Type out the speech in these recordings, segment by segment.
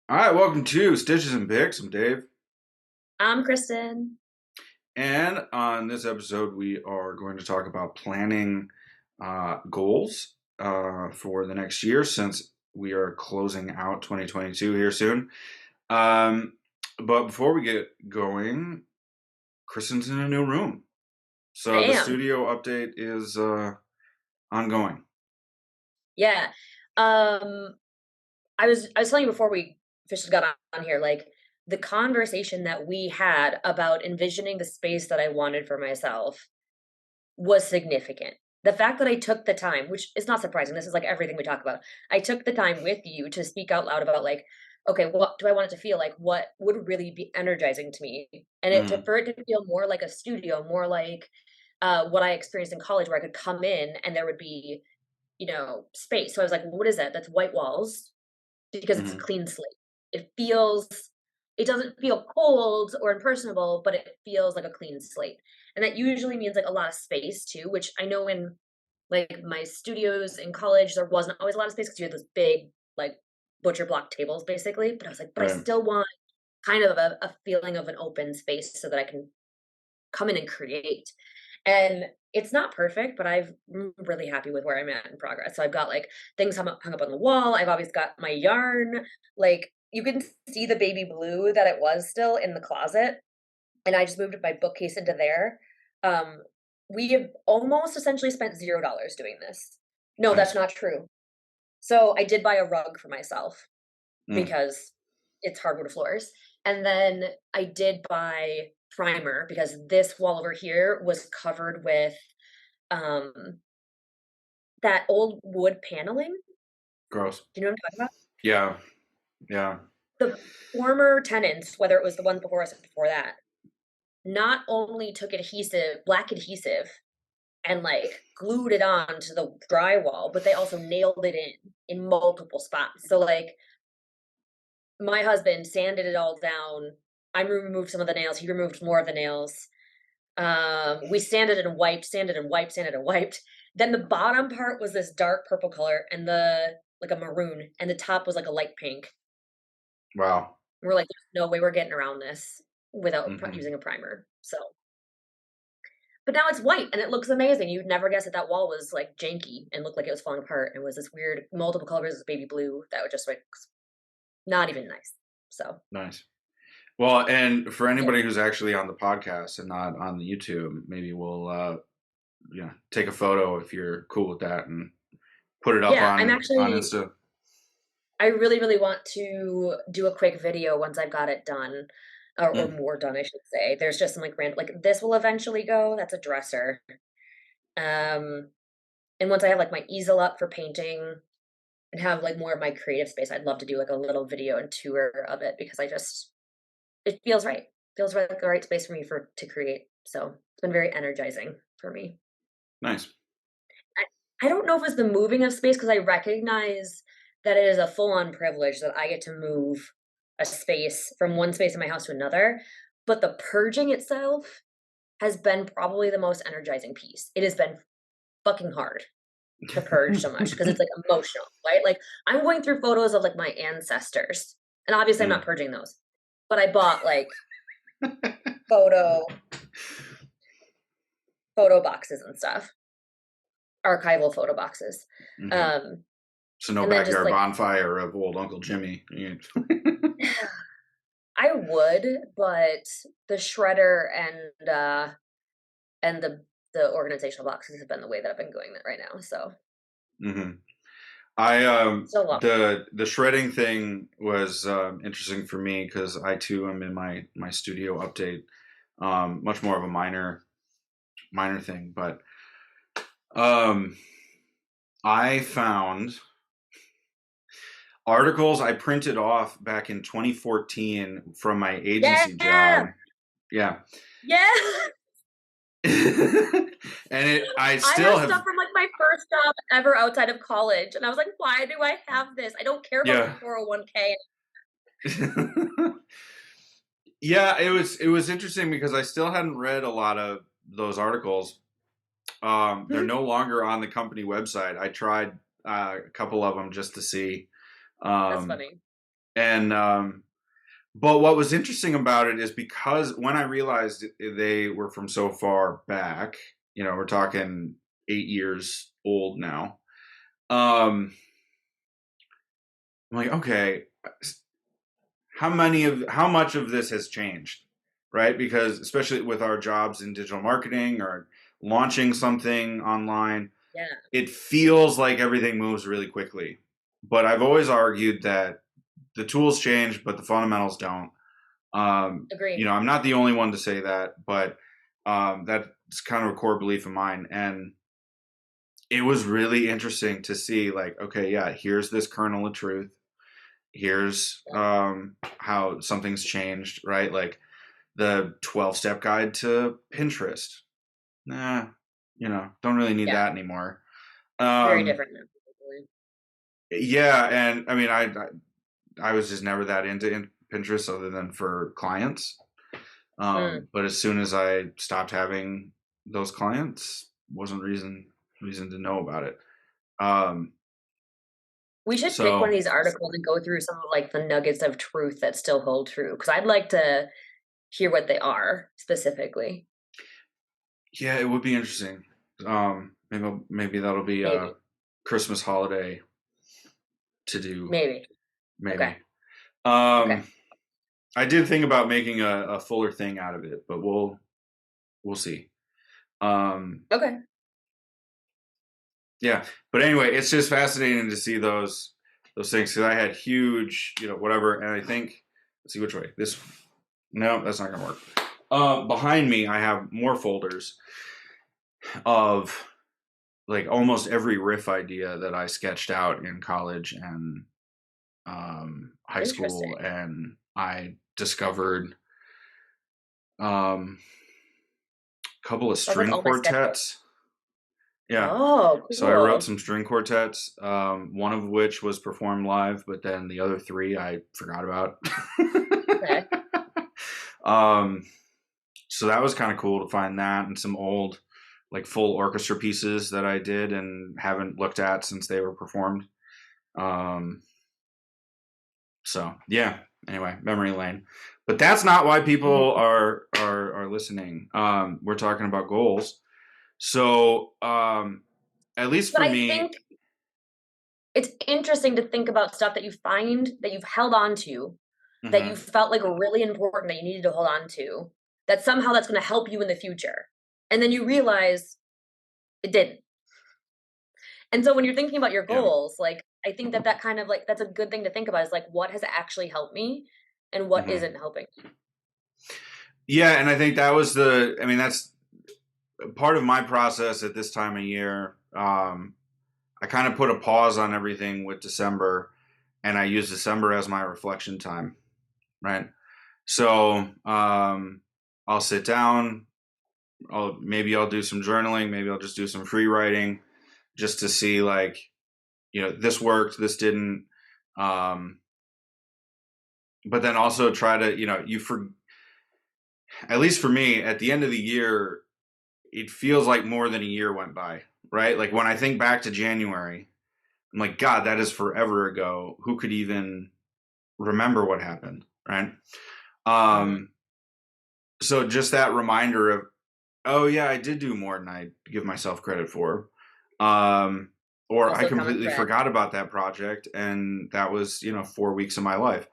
All right, welcome to Stitches and Picks. I'm Dave. I'm Kristen. And on this episode, we are going to talk about planning goals for the next year since we are closing out 2022 here soon. Um, but before we get going, Kristen's in a new room. I So the am. studio update is ongoing. Yeah. Um, I was telling you before we officially got on here, like the conversation that we had about envisioning the space that I wanted for myself was significant. The fact that I took the time, which is not surprising, this is like everything we talk about. I took the time with you to speak out loud about like, okay, what do I want it to feel like? What would really be energizing to me? And Hmm. for it to feel more like a studio, more like what I experienced in college, where I could come in and there would be space. So I was like, what is that? That's white walls because it's a Hmm. clean slate. It doesn't feel cold or impersonable, but it feels like a clean slate. And that usually means like a lot of space too, which I know in like my studios in college, there wasn't always a lot of space because you had those big, like butcher block tables basically. But I was like, but I Right. still want kind of a feeling of an open space so that I can come in and create. And it's not perfect, but I'm really happy with where I'm at in progress. So I've got like things hung up on the wall. I've always got my yarn. Like you can see the baby blue that it was still in the closet. And I just moved my bookcase into there. Um, we have almost essentially spent $0 doing this. No, that's Nice. not true. So I did buy a rug for myself Mm. because it's hardwood floors. And then I did buy primer because this wall over here was covered with um that old wood paneling. Gross. Do you know what I'm talking about? Yeah. Yeah. The former tenants, whether it was the one before us or before that, not only took adhesive, black adhesive, and like glued it on to the drywall, but they also nailed it in multiple spots. So like my husband sanded it all down. I removed some of the nails. He removed more of the nails. We sanded and wiped, sanded and wiped, sanded and wiped. Then the bottom part was this dark purple color and the like a maroon, and the top was like a light pink. Wow. We're like, there's no way we're getting around this without Hmm. using a primer. So, but now it's white and it looks amazing. You'd never guess that that wall was like janky and looked like it was falling apart. And it was this weird multiple colors of baby blue that would just like not even nice. So, Nice. Well, and for yeah, anybody who's actually on the podcast and not on the YouTube, maybe we'll take a photo if you're cool with that and put it up yeah. I'm on actually Insta. I really, really want to do a quick video once I've got it done, or Mm. more done, I should say. There's just some like random, like this will eventually go. That's a dresser. Um, and once I have like my easel up for painting and have like more of my creative space, I'd love to do like a little video and tour of it because it feels right. Feels like the right space for me for to create. So it's been very energizing for me. Nice. I don't know if it's the moving of space because I recognize that it is a full-on privilege that I get to move a space from one space in my house to another, but the purging itself has been probably the most energizing piece. It has been fucking hard to purge so much because it's like emotional, right? Like I'm going through photos of like my ancestors, and obviously I'm not Mm. purging those, but I bought like photo photo boxes and stuff, archival photo boxes. Okay. Um, So no and then just backyard like bonfire of old Uncle Jimmy. Yeah. I would, but the shredder and the organizational boxes have been the way that I've been going that right now. So Hmm. I still love the shredding thing was interesting for me because I too am in my studio update. Much more of a minor thing, but um, I found articles I printed off back in 2014 from my agency yeah, job. Yeah. yeah. And I I still have have, stuff from like my first job ever outside of college, and I was like, why do I have this? I don't care about my yeah. 401k. Yeah, it was interesting because I still hadn't read a lot of those articles. They're no longer on the company website. I tried a couple of them just to see. That's Um, funny. And but what was interesting about it is because when I realized they were from so far back, we're talking 8 years old now. I'm like, okay, how much of this has changed, right? Because especially with our jobs in digital marketing or launching something online, Yeah. it feels like everything moves really quickly. But I've always argued that the tools change, but the fundamentals don't. Agree. I'm not the only one to say that, but that's kind of a core belief of mine. And it was really interesting to see, like, okay, yeah, here's this kernel of truth. Here's how something's changed, right? Like the 12-step guide to Pinterest. Nah, don't really need Yeah. that anymore. Very Um, different now. Probably. yeah, and I mean, I was just never that into Pinterest other than for clients. Mm. But as soon as I stopped having those clients, wasn't reason to know about it. Um, We should pick one of so these articles and go through some of like the nuggets of truth that still hold true. Because I'd like to hear what they are specifically. yeah, it would be interesting. Maybe that'll be a Maybe. Christmas holiday to do. Maybe. Okay. Maybe. Okay. Um, I did think about making a fuller thing out of it, but we'll see. Um, Okay. yeah, but anyway, it's just fascinating to see those things because I had huge, whatever, and I think let's see which way this. No, that's not gonna work. Behind me, I have more folders of like almost every riff idea that I sketched out in college and high school, Interesting. and I discovered a couple of Sounds like string all my quartets. sketchbooks. Yeah, Oh, so I wrote cool. some string quartets, one of which was performed live, but then the other three I forgot about. Okay. um, so that was kind of cool to find that and some old, like full orchestra pieces that I did and haven't looked at since they were performed. Um, so yeah. Anyway, memory lane. But that's not why people Mhm. are listening. We're talking about goals. So at least But for I me, think it's interesting to think about stuff that you find that you've held on to, that you mhm, felt like were really important that you needed to hold on to, that somehow that's going to help you in the future. And then you realize it didn't. And so when you're thinking about your yeah, goals, like I think that kind of like that's a good thing to think about is like what has actually helped me and what mhm. isn't helping me. Yeah, and I think that was I mean, that's part of my process at this time of year. I kind of put a pause on everything with December, and I use December as my reflection time, right? So I'll sit down. Maybe I'll do some journaling. Maybe I'll just do some free writing, just to see like, this worked, this didn't. Um, but then also try to, at least for me, at the end of the year, it feels like more than a year went by, right? Like when I think back to January, I'm like, God, that is forever ago. Who could even remember what happened, right? Mhm. Um, so just that reminder of, oh yeah, I did do more than I give myself credit for. Um, or I Also a common completely thread. forgot about that project, and that was 4 weeks of my life.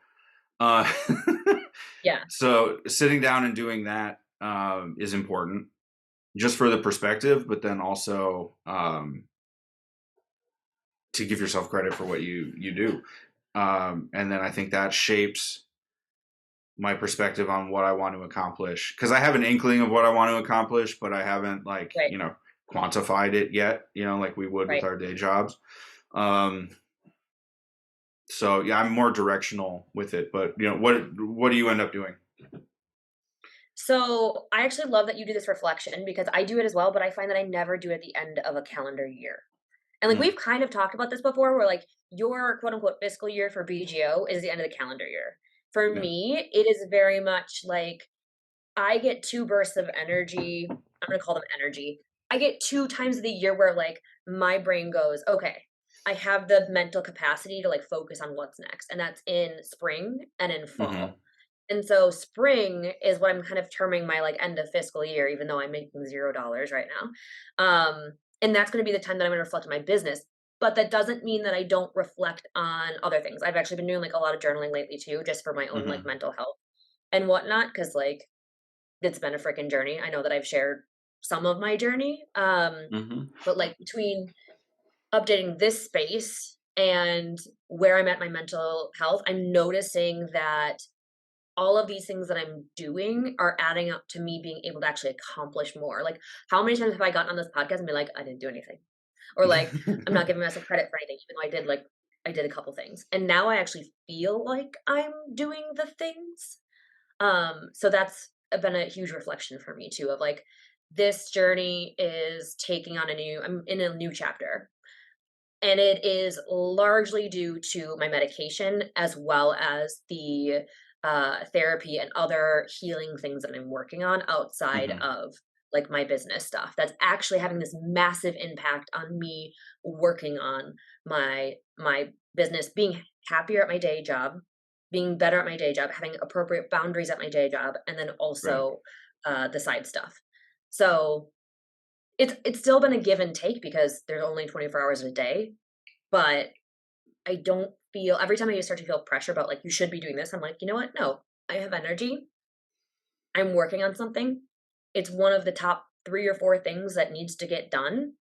Uh, Yeah. so sitting down and doing that is important, just for the perspective, but then also to give yourself credit for what you do. And then I think that shapes my perspective on what I want to accomplish, because I have an inkling of what I want to accomplish, but I haven't like Right. quantified it yet. Like we would with Right. our day jobs. Um, so yeah, I'm more directional with it. But what do you end up doing? So I actually love that you do this reflection because I do it as well, but I find that I never do it at the end of a calendar year. And like Mm, we've kind of talked about this before, where like your quote unquote fiscal year for BGO is the end of the calendar year. For yeah. me, it is very much like I get two bursts of energy. I'm gonna call them energy. I get two times of the year where like my brain goes, okay. I have the mental capacity to like focus on what's next, and that's in spring and in Mm-hmm. fall. And so spring is what I'm kind of terming my like end of fiscal year, even though I'm making $0 right now. And that's going to be the time that I'm going to reflect on my business. But that doesn't mean that I don't reflect on other things. I've actually been doing like a lot of journaling lately too, just for my own like Mm-hmm. mental health and whatnot. Cause like it's been a freaking journey. I know that I've shared some of my journey. Mm-hmm. But like between updating this space and where I'm at my mental health, I'm noticing that all of these things that I'm doing are adding up to me being able to actually accomplish more. Like, how many times have I gotten on this podcast and been like, I didn't do anything? Or like, I'm not giving myself credit for anything, even though I did a couple things. And now I actually feel like I'm doing the things. So that's been a huge reflection for me too, of like, this journey is taking on I'm in a new chapter, and it is largely due to my medication as well as the therapy and other healing things that I'm working on outside Mm-hmm. of like my business stuff. That's actually having this massive impact on me working on my business, being happier at my day job, being better at my day job, having appropriate boundaries at my day job, and then Right. also the side stuff. So it's still been a give and take because there's only 24 hours in a day, but I don't feel every time I start to feel pressure about like you should be doing this, I'm like, you know what? No, I have energy. I'm working on something. It's one of the top 3 or 4 things that needs to get done.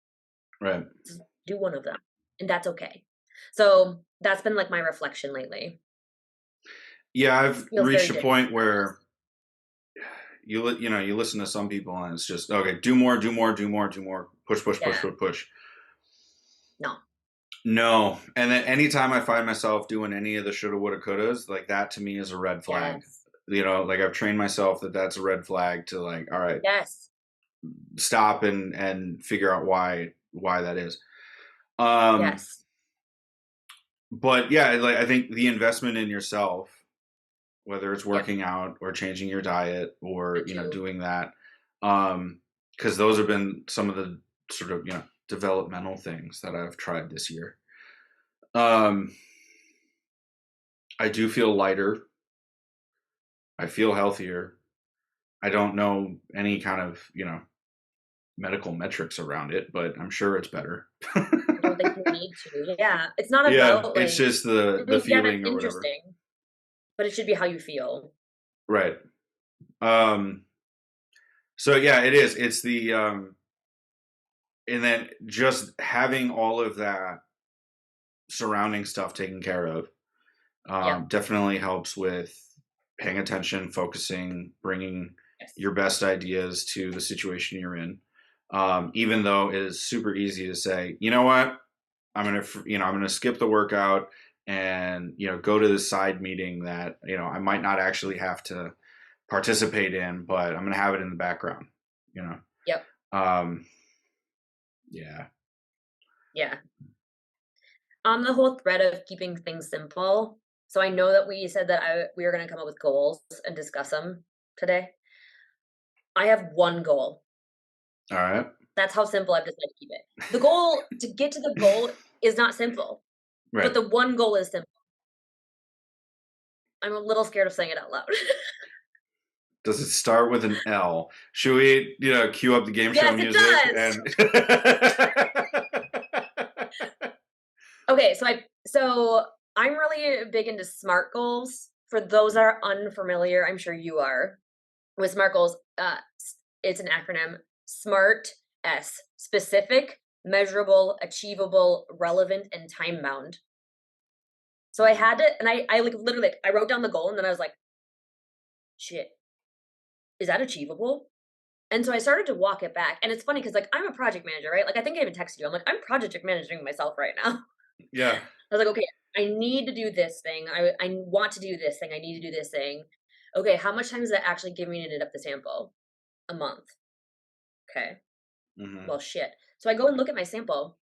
Right. Just do one of them, and that's okay. So that's been like my reflection lately. Yeah, I've Feels very reached a different. point where you listen to some people and it's just okay, do more, do more, do more, do more, push, push, push, Yeah. push, push. No. No, and then anytime I find myself doing any of the shoulda, woulda, couldas, like that to me is a red flag. Yes. Like I've trained myself that that's a red flag to like, all right, Yes. stop and figure out why that is. Um, Yes. but yeah, like I think the investment in yourself, whether it's Yep. working out or changing your diet or That too. doing that, because those have been some of the sort of developmental things that I've tried this year. Um, I do feel lighter. I feel healthier. I don't know any kind of medical metrics around it, but I'm sure it's better. I don't think you need to. Yeah. It's not Yeah, about it's like, just I the mean, yeah, that's feeling or whatever. interesting, but it should be how you feel. Right. Um, so yeah, it is. It's the and then just having all of that surrounding stuff taken care of Yep. definitely helps with paying attention, focusing, bringing Yes. your best ideas to the situation you're in. Even though it is super easy to say, you know what, I'm gonna skip the workout and go to this side meeting that I might not actually have to participate in, but I'm gonna have it in the background. You know, Yep. um, yeah. Yeah. On the whole thread of keeping things simple, so I know that we said that we were gonna come up with goals and discuss them today. I have one goal. All right. That's how simple I've decided to keep it. The goal to get to the goal is not simple, but Right. the one goal is simple. I'm a little scared of saying it out loud. Does it start with an L? Should we, cue up the game show Yes, it music does! and Okay, so I'm really big into SMART goals. For those that are unfamiliar, I'm sure you are. With SMART goals, it's an acronym. SMART S: specific, measurable, achievable, relevant, and time bound. So I had it, and I like literally I wrote down the goal, and then I was like, "Shit, is that achievable?" And so I started to walk it back, and it's funny because like I'm a project manager, right? Like I think I even texted you. I'm like I'm project managing myself right now. yeah. I was like, okay, I need to do this thing. I want to do this thing. I need to do this thing. Okay, how much time is that actually giving me to knit up the sample? A month. Okay. Hmm. Well, shit. So I go and look at my sample.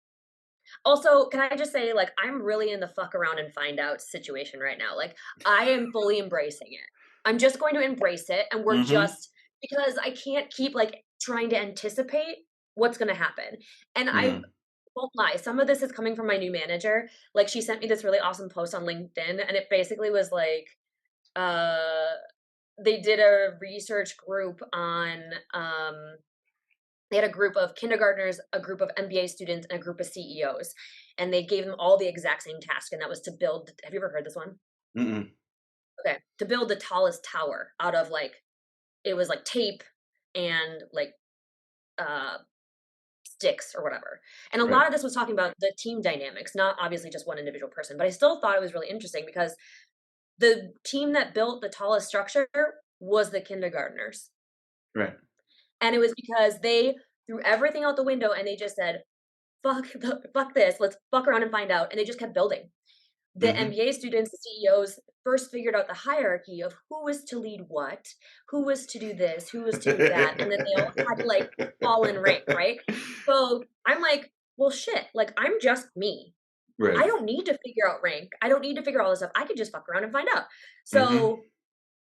Also, can I just say, like, I'm really in the fuck around and find out situation right now. Like, I am fully embracing it. I'm just going to embrace it. And we're Hmm. just, because I can't keep like trying to anticipate what's going to happen. And Hmm. won't lie, some of this is coming from my new manager. Like, she sent me this really awesome post on LinkedIn, and it basically was like, uh, they did a research group on, they had a group of kindergartners, a group of MBA students, and a group of CEOs, and they gave them all the exact same task, and that was to build. Have you ever heard this one? Mm-mm. Okay, to build the tallest tower out of like it was like tape and like uh sticks or whatever. And a Right. lot of this was talking about the team dynamics, not obviously just one individual person, but I still thought it was really interesting because the team that built the tallest structure was the kindergartners. Right. And it was because they threw everything out the window and they just said, fuck this, let's fuck around and find out. And they just kept building. The Mm-hmm. MBA students, the CEOs first figured out the hierarchy of who was to lead what, who was to do this, who was to do that, and then they all had to like fall in rank, right? So I'm like, well, shit, like I'm just me. Right. I don't need to figure out rank. I don't need to figure all this stuff. I could just fuck around and find out. Mm-hmm. So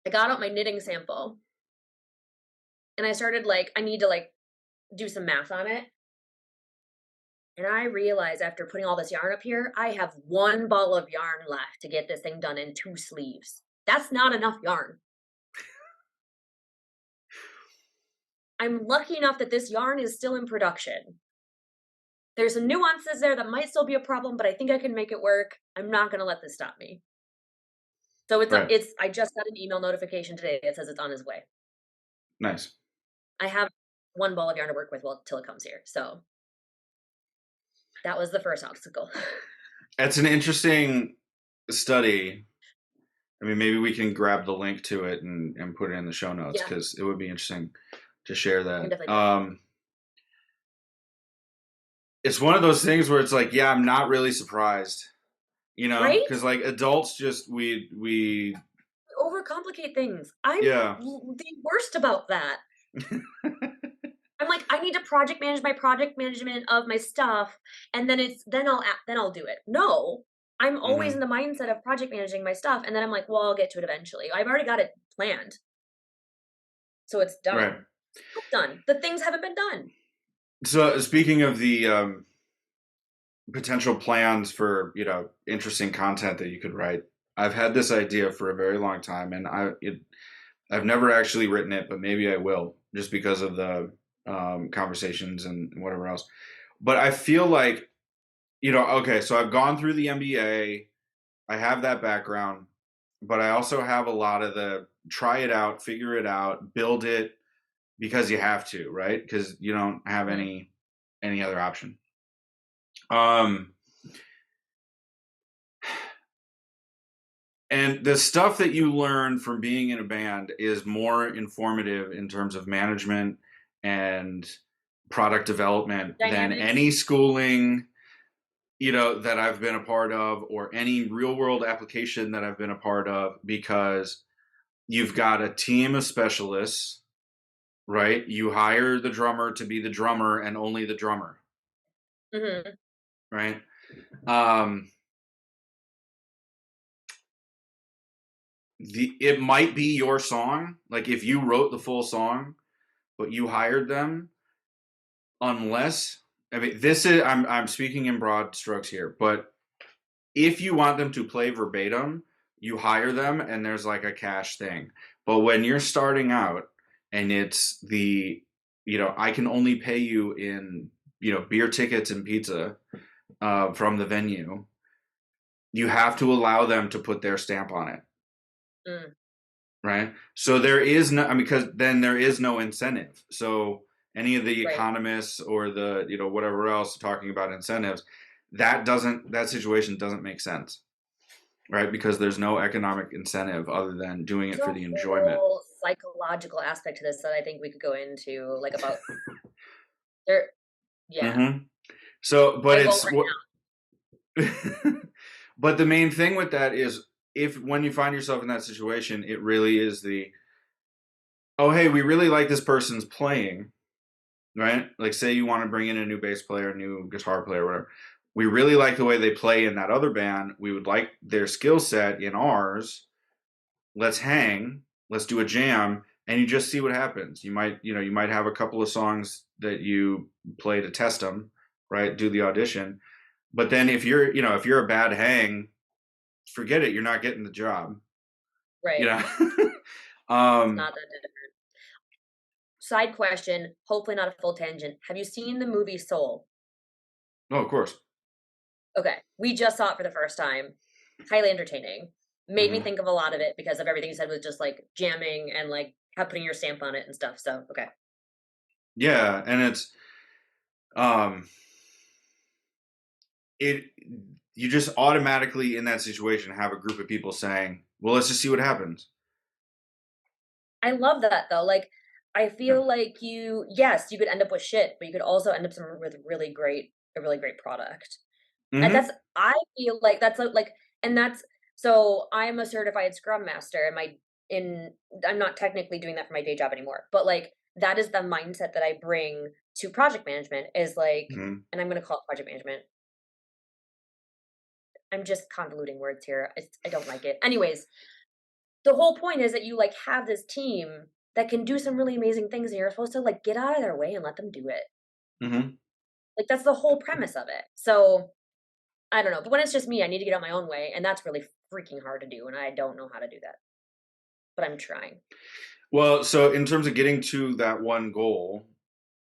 I got out my knitting sample and I started like, I need to like do some math on it. And I realized after putting all this yarn up here, I have one ball of yarn left to get this thing done in 2 sleeves. That's not enough yarn. I'm lucky enough that this yarn is still in production. There's some nuances there that might still be a problem, but I think I can make it work. I'm not gonna let this stop me. So Right. I just got an email notification today that says it's on its way. Nice. I have one ball of yarn to work with till it comes here. So that was the first obstacle. It's an interesting study. I mean, maybe we can grab the link to it and put it in the show notes Yeah, because it would be interesting to share I can that. definitely do that. It's one of those things where it's like, yeah, I'm not really surprised, Right? because like adults just we Overcomplicate things. I'm yeah. the worst about that. I'm like, I need to project manage my project management of my stuff, and then I'll do it. No, I'm always Hmm. in the mindset of project managing my stuff, and then I'm like, well, I'll get to it eventually. I've already got it planned, so it's Right. done. It's done. The things haven't been done. So speaking of the potential plans for interesting content that you could write, I've had this idea for a very long time, and I've never actually written it, but maybe I will, just because of the conversations and whatever else. But I feel like, okay, so I've gone through the MBA, I have that background, but I also have a lot of the try it out, figure it out, build it because you have to, right? Because you don't have Mhm. any other option. Um, And the stuff that you learn from being in a band is more informative in terms of management and product development than Dynamics. any schooling, that I've been a part of or any real world application that I've been a part of, because you've got a team of specialists, right? You hire the drummer to be the drummer and only the drummer, Hmm. right? Um, it might be your song. Like if you wrote the full song, but you hired them, unless, I mean, this is, I'm speaking in broad strokes here, but if you want them to play verbatim, you hire them and there's like a cash thing. But when you're starting out and it's I can only pay you in beer tickets and pizza from the venue, you have to allow them to put their stamp on it, Mm, right? So there is no, I mean, because then there is no incentive. So any of the right. economists or the whatever else talking about incentives, that situation doesn't make sense, right? Because there's no economic incentive other than doing There's it for a the enjoyment. whole psychological aspect to this that I think we could go into, like about there. Yeah, Hmm. So, but I won't it's right what. But the main thing with that is, if when you find yourself in that situation, it really is oh, hey, we really like this person's playing, right? Like, say you want to bring in a new bass player, new guitar player, whatever. We really like the way they play in that other band. We would like their skill set in ours. Let's hang. Let's do a jam, and you just see what happens. You might have a couple of songs that you play to test them, right? Do the audition. But then if you're a bad hang, forget it. You're not getting the job. You Right. know. It's not that different. Side question, hopefully not a full tangent. Have you seen the movie Soul? Oh, of course. Okay. We just saw it for the first time. Highly entertaining. Made me Hmm. think of a lot of it because of everything you said with just like jamming and like putting your stamp on it and stuff. So, okay. Yeah, and it's um, it you just automatically in that situation have a group of people saying, "Well, let's just see what happens." I love that though. Like, I Yeah. feel like yes, you could end up with shit, but you could also end up with a really great product. And Hmm. I feel like and that's, so I'm a certified Scrum Master, and in, I'm not technically doing that for my day job anymore, but like that is the mindset that I bring to project management is like, Hmm. and I'm going to call it project management. I'm just convoluting words here. I don't like it. Anyways, the whole point is that you like have this team that can do some really amazing things, and you're supposed to like get out of their way and let them do it. Hmm. Like that's the whole premise of it. So I don't know, but when it's just me, I need to get out my own way, and that's really freaking hard to do, and I don't know how to do that, but I'm trying. Well, so in terms of getting to that one goal,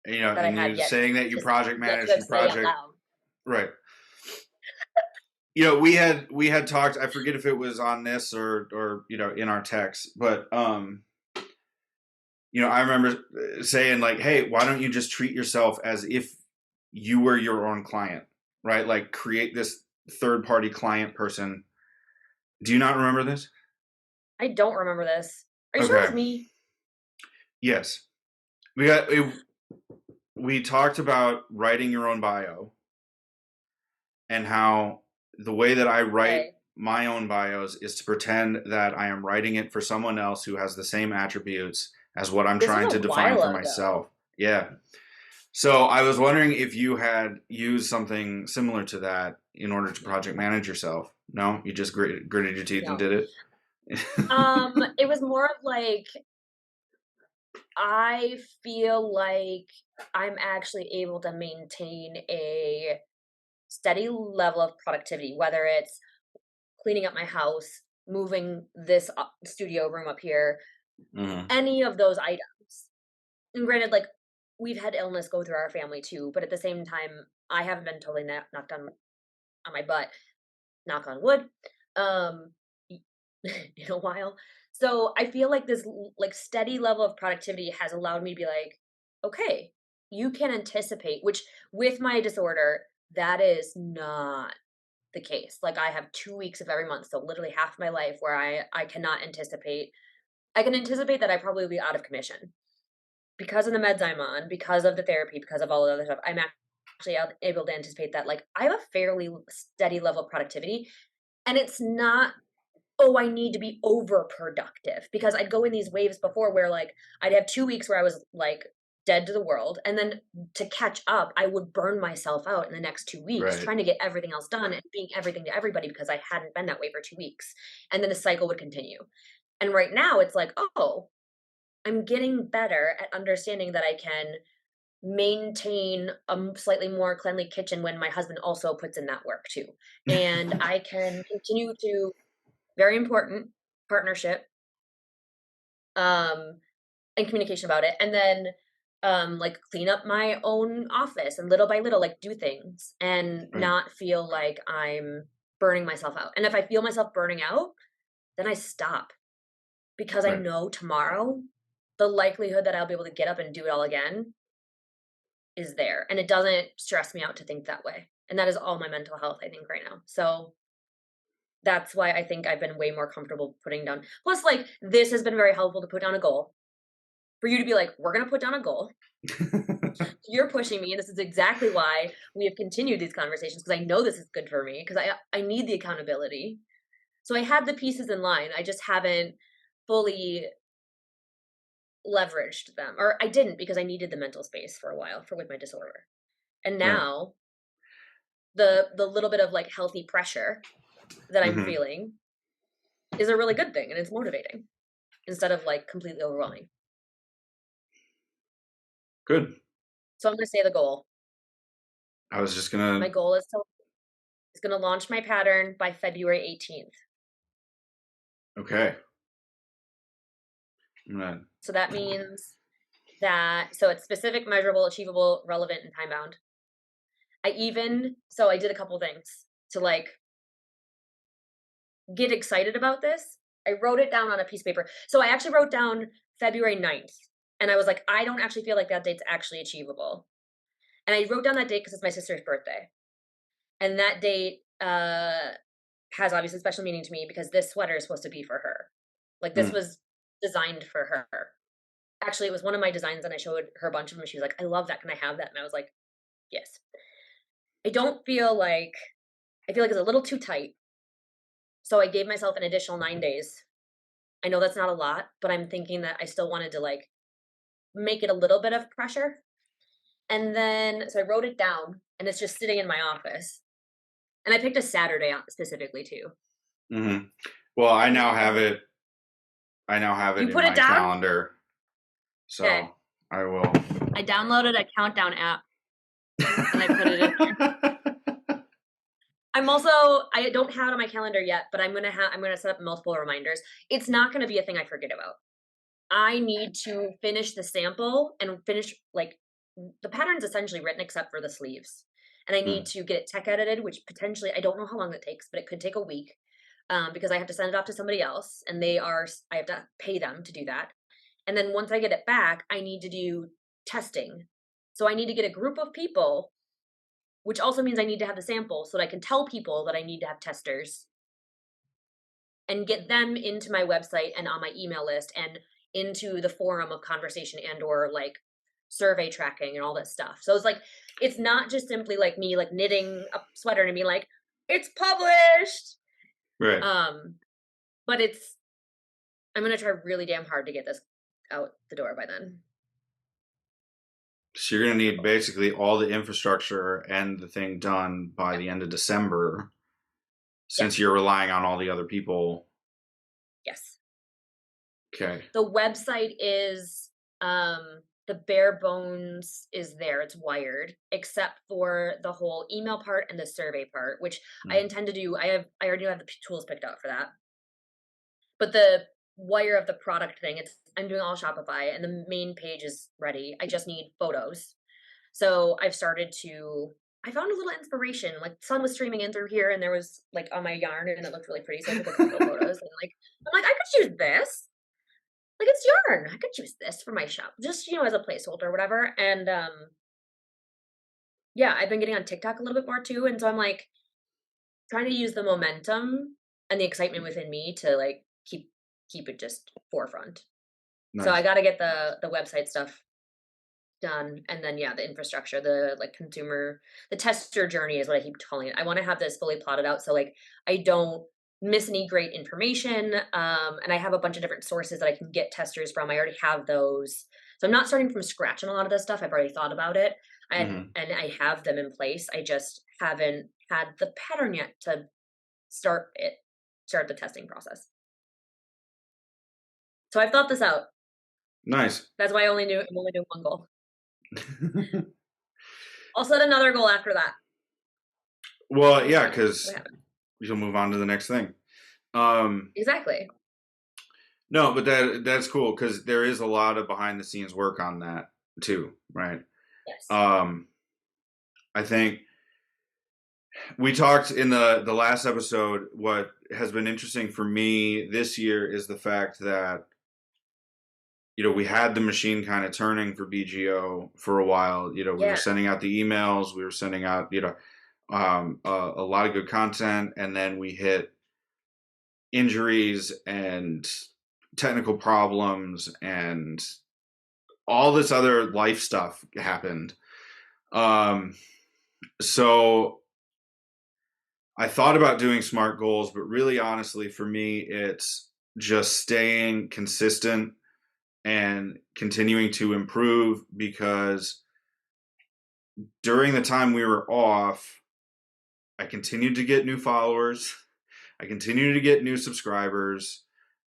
That I and had you saying that you project yet to managed have your say out project, loud. right? We had talked. I forget if it was on this or in our text, but I remember saying like, "Hey, why don't you just treat yourself as if you were your own client, right? Like create this third party client person." Do you not remember this? I don't remember this. Are you sure it Okay. was me? Yes. We talked about writing your own bio and how the way that I write Okay. my own bios is to pretend that I am writing it for someone else who has the same attributes as what I'm This was trying a to define while for ago. myself. Yeah. So I was wondering if you had used something similar to that in order to project manage yourself. No, you just gritted your teeth and No. did it. It was more of like, I feel like I'm actually able to maintain a steady level of productivity, whether it's cleaning up my house, moving this studio room up here, Hmm. any of those items. And granted, like we've had illness go through our family too, but at the same time, I haven't been totally knocked on my butt, knock on wood, um, in a while. So I feel like this like steady level of productivity has allowed me to be like, okay, you can anticipate, which with my disorder, that is not the case. Like I have 2 weeks of every month, so literally half my life where I cannot anticipate. I can anticipate that I probably will be out of commission because of the meds I'm on, because of the therapy, because of all the other stuff. I'm actually able to anticipate that like I have a fairly steady level of productivity, and it's not, oh, I need to be over productive, because I'd go in these waves before where like I'd have 2 weeks where I was like dead to the world. And then to catch up, I would burn myself out in the next 2 weeks Right. trying to get everything else done and being everything to everybody because I hadn't been that way for 2 weeks. And then the cycle would continue. And right now it's like, oh, I'm getting better at understanding that I can maintain a slightly more cleanly kitchen when my husband also puts in that work too. And I can continue to, very important, partnership, um, and communication about it. And then like clean up my own office and little by little like do things and Right. not feel like I'm burning myself out. And if I feel myself burning out, then I stop, because I Right. know tomorrow the likelihood that I'll be able to get up and do it all again is there. And it doesn't stress me out to think that way. And that is all my mental health, I think, right now. So that's why I think I've been way more comfortable putting down. Plus, like, this has been very helpful to put down a goal. For you to be like, we're going to put down a goal. You're pushing me. And this is exactly why we have continued these conversations, because I know this is good for me, because I need the accountability. So I had the pieces in line. I just haven't fully leveraged them. Or I didn't, because I needed the mental space for a while for with my disorder. And Right. now the little bit of like healthy pressure that I'm Hmm. feeling is a really good thing, and it's motivating instead of like completely overwhelming. Good. So I'm going to say the goal. I was just My gonna. goal is gonna launch my pattern by February 18th. Okay. I'm gonna. So that means that so it's specific, measurable, achievable, relevant, and time bound. I did a couple things to like get excited about this. I wrote it down on a piece of paper. So I actually wrote down February 9th, and I was like, I don't actually feel like that date's actually achievable. And I wrote down that date because it's my sister's birthday. And that date has obviously special meaning to me because this sweater is supposed to be for her. Like this Mm, was designed for her. Actually, it was one of my designs, and I showed her a bunch of them. And she was like, "I love that. Can I have that?" And I was like, "Yes." I don't feel like I feel like it's a little too tight, so I gave myself an additional 9 days. I know that's not a lot, but I'm thinking that I still wanted to like make it a little bit of pressure. And then so I wrote it down, and it's just sitting in my office. And I picked a Saturday specifically too. hmm Well, I And now then have it. I now have it you in put it my down? calendar, Okay. so I will. I downloaded a countdown app and I put it in there. I don't have it on my calendar yet, but I'm gonna set up multiple reminders. It's not gonna be a thing I forget about. I need to finish the sample and finish like the pattern's essentially written except for the sleeves. And I need Mm, to get it tech edited, which potentially I don't know how long that takes, but it could take a week. Because I have to send it off to somebody else and I have to pay them to do that. And then once I get it back, I need to do testing. So I need to get a group of people, which also means I need to have the sample so that I can tell people that I need to have testers and get them into my website and on my email list and into the forum of conversation and or like survey tracking and all this stuff. So it's not just simply like me like knitting a sweater and being like, it's published. right. Um, but I'm gonna try really damn hard to get this out the door by then. So you're gonna That's my need goal. basically all the infrastructure and the thing done by Yep. the end of December, since Yes. you're relying on all the other people. Yes. Okay. The website is the bare bones is there. It's wired, except for the whole email part and the survey part, which I Mm, intend to do. I already have the tools picked out for that. But the wire of the product thing, I'm doing all Shopify and the main page is ready. I just need photos. So I found a little inspiration. Like sun was streaming in through here and there was like on my yarn and it looked really pretty. So I took a couple of photos and I'm like, I could use this. Like it's yarn. I could use this for my shop. Just, as a placeholder or whatever. And yeah, I've been getting on TikTok a little bit more too. And so I'm like trying to use the momentum and the excitement within me to like keep it just forefront. So I nice. gotta get the website stuff done. And then yeah, the infrastructure, the like the tester journey is what I keep calling it. I want to have this fully plotted out so like I don't miss any great information. And I have a bunch of different sources that I can get testers from. I already have those. So I'm not starting from scratch on a lot of this stuff. I've already thought about it. hmm And I have them in place. I just haven't had the pattern yet to start it, start the testing process. So I've thought this out. Nice. That's why I'm only doing one goal. I'll set another goal after that. Well, We'll yeah, see what because happens. you'll move on to the next thing. Um, Exactly. no, but that's cool because there is a lot of behind the scenes work on that too, right? Yes. Um, I think we talked in the last episode. What has been interesting for me this year is the fact that we had the machine kind of turning for BGO for a while. We were Yeah. sending out the emails, we were sending out a lot of good content, and then we hit injuries and technical problems and all this other life stuff happened. Um, so I thought about doing smart goals, but really honestly, for me, it's just staying consistent and continuing to improve because during the time we were off, I continued to get new followers. I continued to get new subscribers.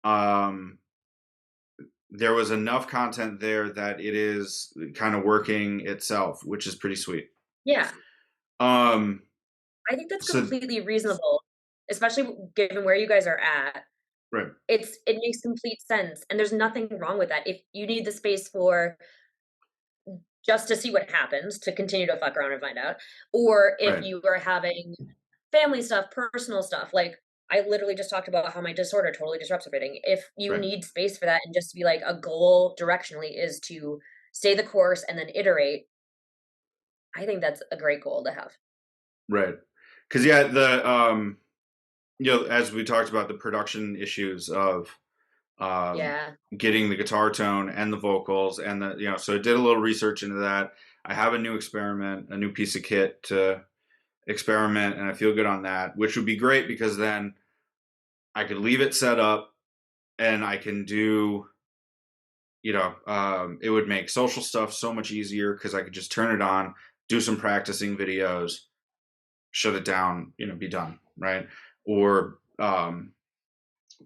Um, there was enough content there that it is kind of working itself, which is pretty sweet. Yeah. Um, I think that's so completely reasonable, especially given where you guys are at. right, It makes complete sense, and there's nothing wrong with that. If you need the space for just to see what happens, to continue to fuck around and find out, or if right, you are having family stuff, personal stuff, like I literally just talked about how my disorder totally disrupts everything. If you right, need space for that and just to be like a goal directionally is to stay the course and then iterate, I think that's a great goal to have. right. Because yeah, as we talked about the production issues of um, Yeah. getting the guitar tone and the vocals and so I did a little research into that. I have a new piece of kit to experiment, and I feel good on that, which would be great because then I could leave it set up and I can do, it would make social stuff so much easier because I could just turn it on, do some practicing videos, shut it down, be done, right? Or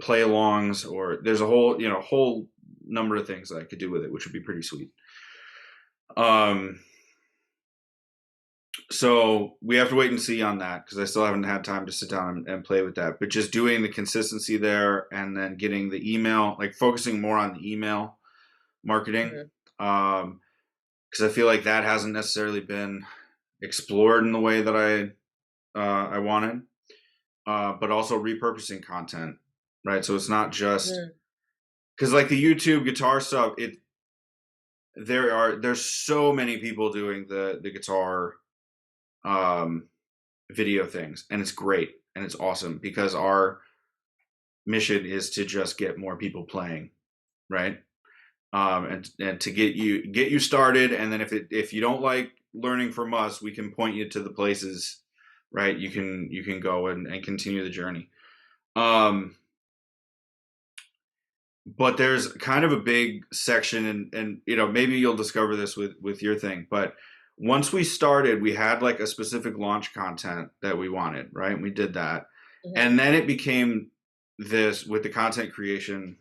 play alongs, or there's a whole number of things that I could do with it, which would be pretty sweet. Um, so we have to wait and see on that because I still haven't had time to sit down and play with that. But just doing the consistency there, and then getting the email, like focusing more on the email marketing, Mhm. because I feel like that hasn't necessarily been explored in the way that I wanted. But also repurposing content, right? So it's not just Mhm. because like the YouTube guitar stuff, there's so many people doing the guitar um, video things, and it's great and it's awesome because our mission is to just get more people playing, right? And to get you started, and then if you don't like learning from us, we can point you to the places, right? You can go and continue the journey. Um, but there's kind of a big section, and maybe you'll discover this with your thing, but once we started, we had like a specific launch content that we wanted, right? And we did that, Mhm. and then it became this with the content creation.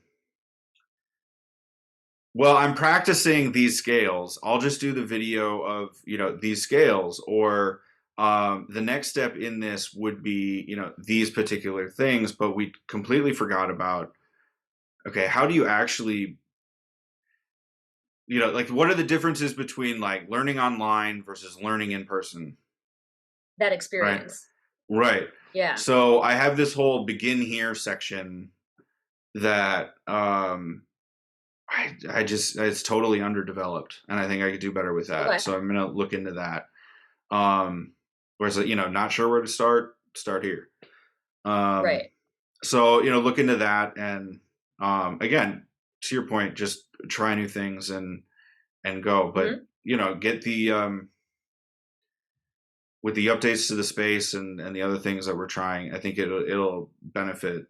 Well, I'm practicing these scales. I'll just do the video of these scales, or the next step in this would be these particular things, but we completely forgot about, okay, how do you actually, like, what are the differences between like learning online versus learning in person, That right? experience. Right. Yeah. So I have this whole begin here section that I just, it's totally underdeveloped, and I think I could do better with that. Okay. So I'm gonna look into that. Um, whereas not sure where to start here. Um, Right. so look into that, and again, to your point, just try new things and go. But Mhm. get the with the updates to the space and the other things that we're trying, I think it'll benefit,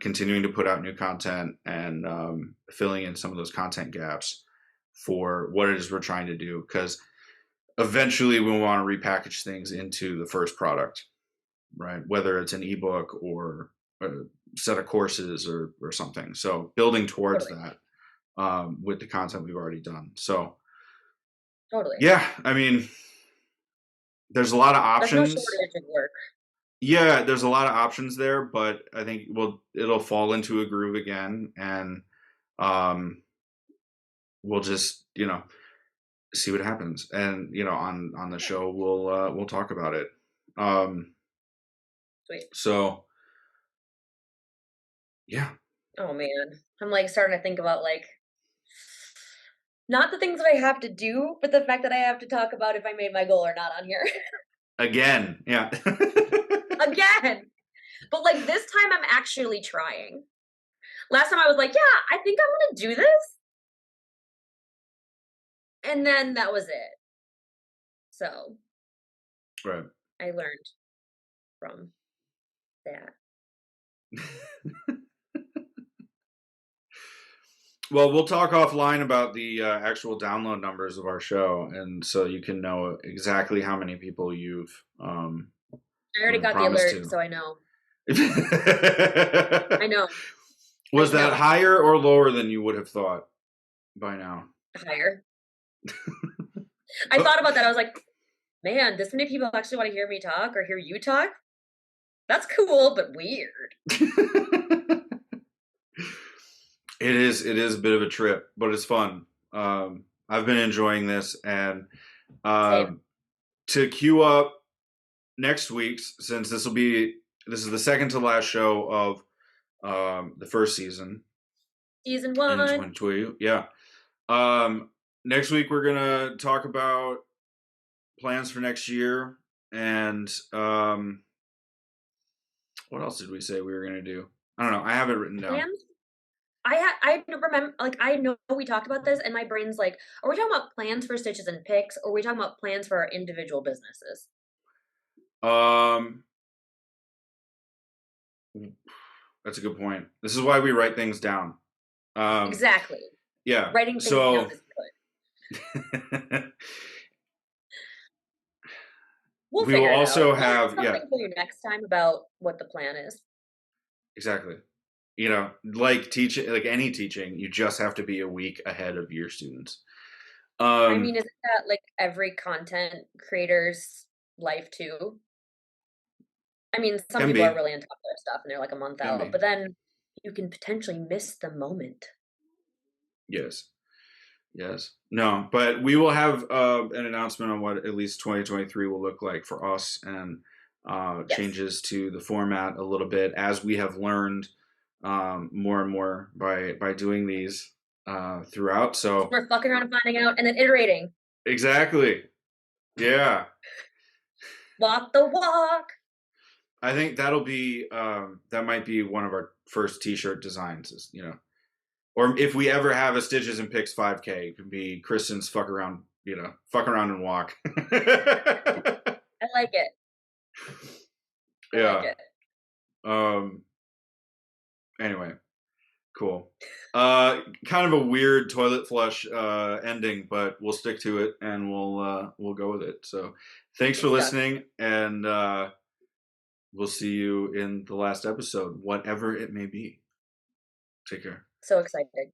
continuing to put out new content and filling in some of those content gaps for what it is we're trying to do. Because eventually we want to repackage things into the first product, right? Whether it's an ebook or a set of courses or something. So building towards Totally. that with the content we've already done. So Totally. yeah, I mean, there's a lot of There's no options. shortage of work. Yeah, there's a lot of options there, but I think it'll fall into a groove again, and um, we'll just see what happens, and on the show we'll talk about it. Um, Sweet. so yeah, Oh man. I'm like starting to think about like not the things that I have to do, but the fact that I have to talk about if I made my goal or not on here. again, yeah. Again. But like this time I'm actually trying. Last time I was like, yeah, I think I'm gonna do this. And then that was it. So Right. I learned from that. Well, we'll talk offline about the actual download numbers of our show, and so you can know exactly how many people you've I already got the promised alert, to. so I know. I know. I Was that know. higher or lower than you would have thought by now? Higher. I thought about that. I was like, Man, this many people actually want to hear me talk or hear you talk? That's cool, but weird. It is a bit of a trip, but it's fun. I've been enjoying this, and Same. um, to queue up next week's, since this is the second to last show of the first season Season in 1. 2020. Yeah. Um, Next week we're gonna talk about plans for next year, and what else did we say we were gonna do? I don't know. I have it written down. Plans? I don't remember, like, I know we talked about this, and my brain's like, are we talking about plans for Stitches and Picks, or are we talking about plans for our individual businesses? Um, that's a good point. This is why we write things down. Um, Exactly. yeah. Writing things down So is good. We'll we will figure it out. also We'll have have, yeah, something for you next time about what the plan is. exactly. You know, like teaching, like any teaching, you just have to be a week ahead of your students. I mean, Um, isn't that like every content creator's life too? I mean, some can people are be, really on top of their stuff and they're like a month can out, be. but then you can potentially miss the moment. Yes. Yes. No, but we will have an announcement on what at least 2023 will look like for us, and Yes. changes to the format a little bit as we have learned more and more by doing these throughout. So We're fucking around and finding out and then iterating. exactly. Yeah. Walk the walk. I think that'll be that might be one of our first T-shirt designs. Is, you know, or if we ever have a Stitches and Picks 5K, it could be Kristen's fuck around. You know, fuck around and walk. I like it. I like Yeah. it. Um. Anyway, cool. Kind of a weird toilet flush ending, but we'll stick to it and we'll go with it. So, thanks for It's stuck. listening, and we'll see you in the last episode, whatever it may be. Take care. So excited.